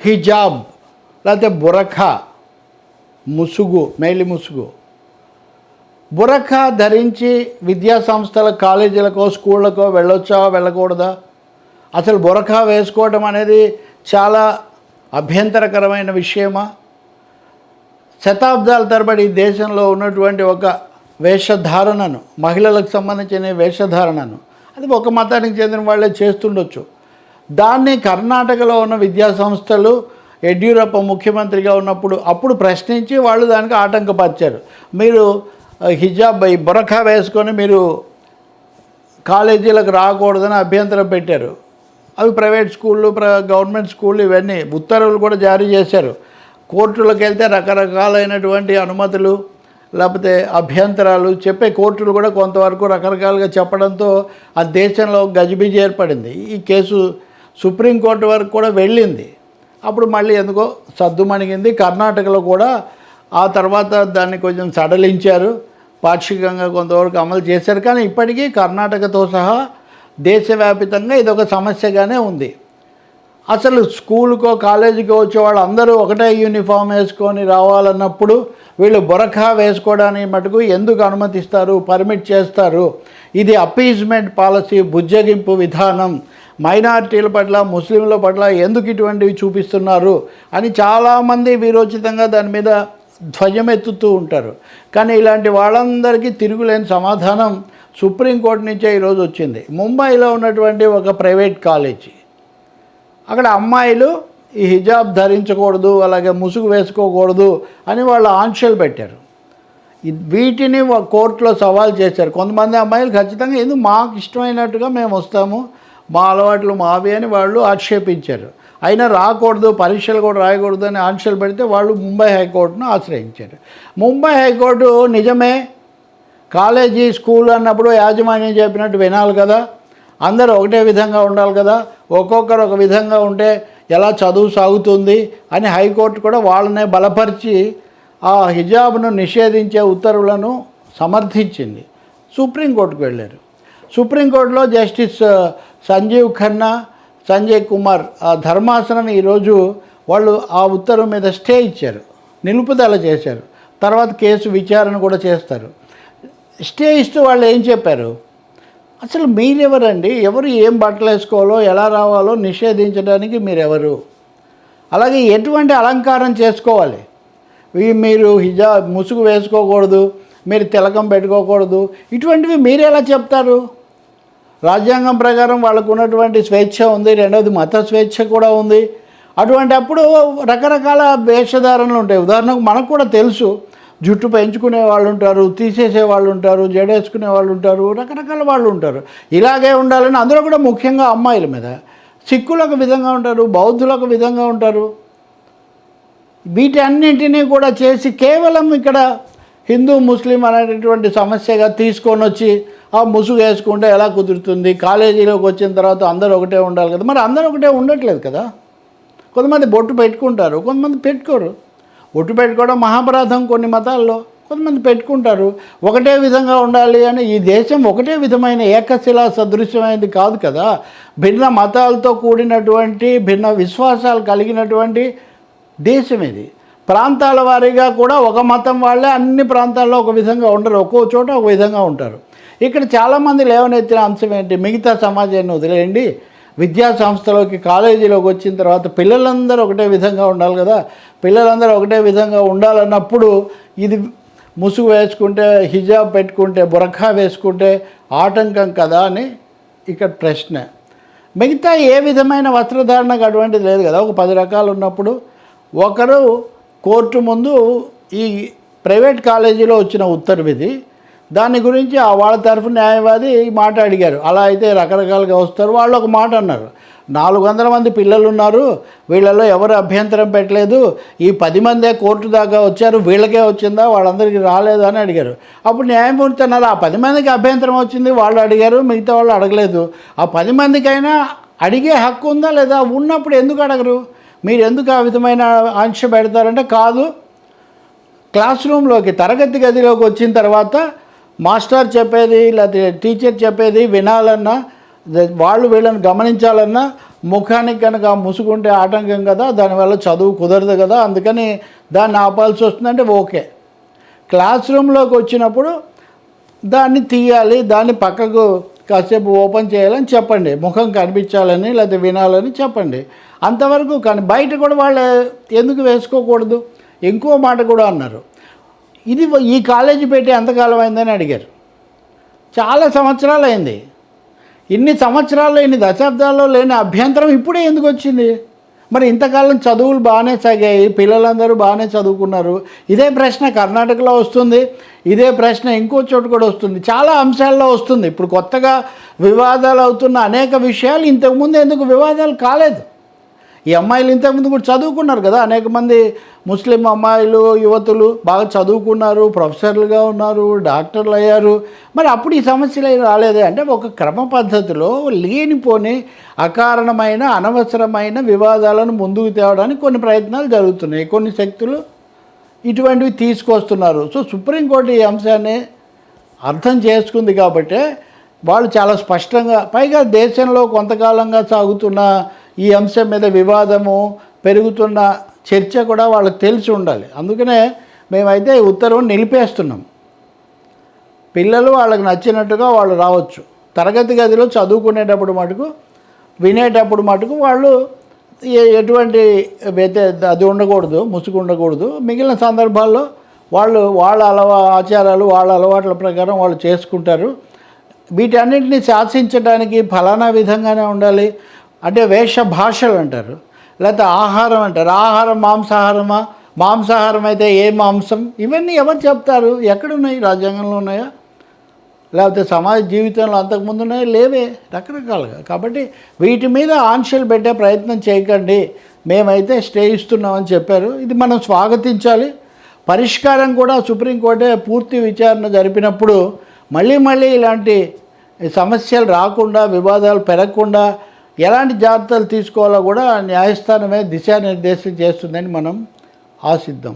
హిజాబ్ లేకపోతే బురఖా, ముసుగు, మేలి ముసుగు, బురఖా ధరించి విద్యా సంస్థల కాలేజీలకో స్కూళ్ళకో వెళ్ళొచ్చా వెళ్ళకూడదా? అసలు బురఖా వేసుకోవడం అనేది చాలా అభ్యంతరకరమైన విషయమా? శతాబ్దాల తరబడి దేశంలో ఉన్నటువంటి ఒక వేషధారణను, మహిళలకు సంబంధించిన వేషధారణను, అది ఒక మతానికి చెందిన వాళ్ళే చేస్తుండొచ్చు. దాన్ని కర్ణాటకలో ఉన్న విద్యా సంస్థలు యడ్యూరప్ప ముఖ్యమంత్రిగా ఉన్నప్పుడు అప్పుడు ప్రశ్నించి వాళ్ళు దానికి ఆటంకపరిచారు. మీరు హిజాబ్ బురఖా వేసుకొని మీరు కాలేజీలకు రాకూడదని అభ్యంతరం పెట్టారు. అవి ప్రైవేట్ స్కూళ్ళు, గవర్నమెంట్ స్కూళ్ళు ఇవన్నీ ఉత్తర్వులు కూడా జారీ చేశారు. కోర్టులకు వెళ్తే రకరకాలైనటువంటి అనుమతులు లేకపోతే అభ్యంతరాలు చెప్పే కోర్టులు కూడా కొంతవరకు రకరకాలుగా చెప్పడంతో ఆ దేశంలో గజిబిజి ఏర్పడింది. ఈ కేసు సుప్రీంకోర్టు వరకు కూడా వెళ్ళింది. అప్పుడు మళ్ళీ ఎందుకో సద్దుమణిగింది. కర్ణాటకలో కూడా ఆ తర్వాత దాన్ని కొంచెం సడలించారు, పాక్షికంగా కొంతవరకు అమలు చేశారు. కానీ ఇప్పటికీ కర్ణాటకతో సహా దేశవ్యాపితంగా ఇదొక సమస్యగానే ఉంది. అసలు స్కూలుకో కాలేజీకో వచ్చే వాళ్ళు అందరూ ఒకటే యూనిఫామ్ వేసుకొని రావాలన్నప్పుడు వీళ్ళు బురఖా వేసుకోవడానికి మటుకు ఎందుకు అనుమతిస్తారు, పర్మిట్ చేస్తారు? ఇది అపీజ్మెంట్ పాలసీ, బుజ్జగింపు విధానం. మైనారిటీల పట్ల, ముస్లింల పట్ల ఎందుకు ఇటువంటివి చూపిస్తున్నారు అని చాలామంది వీరోచితంగా దాని మీద ధ్వజమెత్తుతూ ఉంటారు. కానీ ఇలాంటి వాళ్ళందరికీ తిరుగులేని సమాధానం సుప్రీంకోర్టు నుంచే ఈరోజు వచ్చింది. ముంబైలో ఉన్నటువంటి ఒక ప్రైవేట్ కాలేజీ, అక్కడ అమ్మాయిలు ఈ హిజాబ్ ధరించకూడదు, అలాగే ముసుగు వేసుకోకూడదు అని వాళ్ళు ఆంక్షలు పెట్టారు. వీటిని కోర్టులో సవాల్ చేశారు. కొంతమంది అమ్మాయిలు ఖచ్చితంగా ఎందుకు మాకు ఇష్టమైనట్టుగా మేము వస్తాము, మా అలవాట్లు మావి అని వాళ్ళు ఆక్షేపించారు. అయినా రాకూడదు, పరీక్షలు కూడా రాయకూడదు అని ఆంక్షలు పెడితే వాళ్ళు ముంబై హైకోర్టును ఆశ్రయించారు. ముంబై హైకోర్టు నిజమే, కాలేజీ స్కూల్ అన్నప్పుడు యాజమాన్యం చెప్పినట్టు వినాలి కదా, అందరూ ఒకటే విధంగా ఉండాలి కదా, ఒక్కొక్కరు ఒక విధంగా ఉంటే ఎలా చదువు సాగుతుంది అని హైకోర్టు కూడా వాళ్ళనే బలపరిచి ఆ హిజాబ్ను నిషేధించే ఉత్తర్వులను సమర్థించింది. సుప్రీంకోర్టుకు వెళ్ళారు. సుప్రీంకోర్టులో జస్టిస్ సంజీవ్ ఖన్నా, సంజయ్ కుమార్ ఆ ధర్మాసనం ఈరోజు వాళ్ళు ఆ ఉత్తర్వు మీద స్టే ఇచ్చారు, నిలుపుదల చేశారు. తర్వాత కేసు విచారణ కూడా చేస్తారు. స్టే ఇస్తూ వాళ్ళు ఏం చెప్పారు? అసలు మీరెవరండి? ఎవరు ఏం బట్టలు వేసుకోవాలో, ఎలా రావాలో నిషేధించడానికి మీరెవరు? అలాగే ఎటువంటి అలంకారం చేసుకోవాలి, మీరు హిజాబ్ ముసుగు వేసుకోకూడదు, మీరు తిలకం పెట్టుకోకూడదు, ఇటువంటివి మీరు ఎలా చెప్తారు? రాజ్యాంగం ప్రకారం వాళ్ళకు ఉన్నటువంటి స్వేచ్ఛ ఉంది, రెండవది మత స్వేచ్ఛ కూడా ఉంది. అటువంటి అప్పుడు రకరకాల వేషధారణలు ఉంటాయి. ఉదాహరణకు మనకు కూడా తెలుసు, జుట్టు పెంచుకునే వాళ్ళు ఉంటారు, తీసేసే వాళ్ళు ఉంటారు, జడేసుకునే వాళ్ళు ఉంటారు, రకరకాల వాళ్ళు ఉంటారు. ఇలాగే ఉండాలని అందులో కూడా ముఖ్యంగా అమ్మాయిల మీద సిక్కులకు విధంగా ఉంటారు, బౌద్ధులకు విధంగా ఉంటారు. వీటన్నింటినీ కూడా చేసి కేవలం ఇక్కడ హిందూ ముస్లిం అనేటటువంటి సమస్యగా తీసుకొని వచ్చి ఆ ముసుగు వేసుకుంటే ఎలా కుదురుతుంది? కాలేజీలోకి వచ్చిన తర్వాత అందరూ ఒకటే ఉండాలి కదా. మరి అందరూ ఒకటే ఉండట్లేదు కదా. కొంతమంది బొట్టు పెట్టుకుంటారు, కొంతమంది పెట్టుకోరు. బొట్టు పెట్టుకోవడం మహాపరాధం కొన్ని మతాల్లో, కొంతమంది పెట్టుకుంటారు. ఒకటే విధంగా ఉండాలి అని ఈ దేశం ఒకటే విధమైన ఏకశిలా సదృశ్యమైనది కాదు కదా. భిన్న మతాలతో కూడినటువంటి, భిన్న విశ్వాసాలు కలిగినటువంటి దేశం ఇది. ప్రాంతాల వారీగా కూడా ఒక మతం వాళ్ళే అన్ని ప్రాంతాల్లో ఒక విధంగా ఉండరు, ఒక్కో చోట ఒక విధంగా ఉంటారు. ఇక్కడ చాలామంది లేవనెత్తిన అంశం ఏంటి? మిగతా సమాజాన్ని వదిలేయండి, విద్యా సంస్థలోకి కాలేజీలోకి వచ్చిన తర్వాత పిల్లలందరూ ఒకటే విధంగా ఉండాలి కదా. పిల్లలందరూ ఒకటే విధంగా ఉండాలన్నప్పుడు ఇది ముసుగు వేసుకుంటే, హిజాబ్ పెట్టుకుంటే, బురఖా వేసుకుంటే ఆటంకం కదా అని ఇక్కడ ప్రశ్న. మిగతా ఏ విధమైన వస్త్రధారణకు అటువంటిది లేదు కదా. ఒక 10 రకాలు ఉన్నప్పుడు ఒకరు కోర్టు ముందు ఈ ప్రైవేట్ కాలేజీలో వచ్చిన ఉత్తర్వు ఇది, దాని గురించి వాళ్ళ తరఫు న్యాయవాది ఈ మాట అడిగారు. అలా అయితే రకరకాలుగా వస్తారు. వాళ్ళు ఒక మాట అన్నారు, 400 మంది పిల్లలు ఉన్నారు, వీళ్ళలో ఎవరు అభ్యంతరం పెట్టలేదు, ఈ 10 మందే కోర్టు దాకా వచ్చారు, వీళ్ళకే వచ్చిందా, వాళ్ళందరికీ రాలేదు అని అడిగారు. అప్పుడు న్యాయమూర్తి అన్నారు, ఆ 10 మందికి అభ్యంతరం వచ్చింది, వాళ్ళు అడిగారు, మిగతా వాళ్ళు అడగలేదు. ఆ 10 మందికైనా అడిగే హక్కు ఉందా లేదా? ఉన్నప్పుడు ఎందుకు అడగరు? మీరు ఎందుకు ఆ విధమైన ఆంక్ష పెడతారంటే, కాదు, క్లాస్ రూమ్లోకి, తరగతి గదిలోకి వచ్చిన తర్వాత మాస్టర్ చెప్పేది లేకపోతే టీచర్ చెప్పేది వినాలన్నా వాళ్ళు వీళ్ళని గమనించాలన్నా ముఖానికి కనుక ముసుగుంటే ఆటంకం కదా, దానివల్ల చదువు కుదరదు కదా, అందుకని దాన్ని ఆపాల్సి వస్తుందంటే ఓకే. క్లాస్ రూమ్లోకి వచ్చినప్పుడు దాన్ని తీయాలి, దాన్ని పక్కకు కాసేపు ఓపెన్ చేయాలని చెప్పండి, ముఖం కనిపించాలని లేదా వినాలని చెప్పండి, అంతవరకు. కానీ బయట కూడా వాళ్ళు ఎందుకు వేసుకోకూడదు? ఇంకో మాట కూడా అన్నారు, ఇది ఈ కాలేజీ పెట్టి ఎంతకాలం అయిందని అడిగారు. చాలా సంవత్సరాలు అయింది. ఇన్ని సంవత్సరాల్లో ఇన్ని దశాబ్దాల్లో లేని అభ్యంతరం ఇప్పుడే ఎందుకు వచ్చింది? మరి ఇంతకాలం చదువులు బాగానే సాగాయి, పిల్లలందరూ బాగానే చదువుకున్నారు. ఇదే ప్రశ్న కర్ణాటకలో వస్తుంది, ఇదే ప్రశ్న ఇంకో చోటు కూడా వస్తుంది, చాలా అంశాల్లో వస్తుంది. ఇప్పుడు కొత్తగా వివాదాలు అవుతున్న అనేక విషయాలు ఇంతకుముందు ఎందుకు వివాదాలు కాలేదు? ఈ అమ్మాయిలు ఇంతకుముందు కూడా చదువుకున్నారు కదా, అనేక మంది ముస్లిం అమ్మాయిలు యువతులు బాగా చదువుకున్నారు, ప్రొఫెసర్లుగా ఉన్నారు, డాక్టర్లు అయ్యారు. మరి అప్పుడు ఈ సమస్యలు రాలేదే? అంటే ఒక క్రమ పద్ధతిలో లేనిపోని అకారణమైన అనవసరమైన వివాదాలను ముందుకు తేవడానికి కొన్ని ప్రయత్నాలు జరుగుతున్నాయి, కొన్ని శక్తులు ఇటువంటివి తీసుకొస్తున్నారు. సో సుప్రీంకోర్టు ఈ అంశాన్ని అర్థం చేసుకుంది కాబట్టి వాళ్ళు చాలా స్పష్టంగా, పైగా దేశంలో కొంతకాలంగా సాగుతున్న ఈ అంశం మీద వివాదము, పెరుగుతున్న చర్చ కూడా వాళ్ళకి తెలిసి ఉండాలి. అందుకనే మేమైతే ఉత్తర్వుని నిలిపేస్తున్నాం. పిల్లలు వాళ్ళకి నచ్చినట్టుగా వాళ్ళు రావచ్చు. తరగతి గదిలో చదువుకునేటప్పుడు మటుకు, వినేటప్పుడు మటుకు వాళ్ళు ఎటువంటి అది ఉండకూడదు, ముసుగు ఉండకూడదు. మిగిలిన సందర్భాల్లో వాళ్ళు వాళ్ళ ఆచారాలు, వాళ్ళ అలవాట్ల ప్రకారం వాళ్ళు చేసుకుంటారు. వీటన్నింటినీ శాసించడానికి ఫలానా విధంగానే ఉండాలి అంటే వేష భాషలు అంటారు, లేకపోతే ఆహారం అంటారు. ఆహారం మాంసాహారమా, మాంసాహారం అయితే ఏ మాంసం, ఇవన్నీ ఎవరు చెప్తారు? ఎక్కడున్నాయి? రాజ్యాంగంలో ఉన్నాయా? లేకపోతే సమాజ జీవితంలో అంతకుముందు ఉన్నాయా? లేవే, రకరకాలుగా. కాబట్టి వీటి మీద ఆంక్షలు పెట్టే ప్రయత్నం చేయకండి, మేమైతే స్టే ఇస్తున్నామని చెప్పారు. ఇది మనం స్వాగతించాలి. పరిష్కారం కూడా సుప్రీంకోర్టే పూర్తి విచారణ జరిపినప్పుడు మళ్ళీ ఇలాంటి సమస్యలు రాకుండా, వివాదాలు పెరగకుండా ఎలాంటి జాగ్రత్తలు తీసుకోవాలో కూడా న్యాయస్థానమే దిశానిర్దేశం చేస్తుందని మనం ఆశిద్దాం.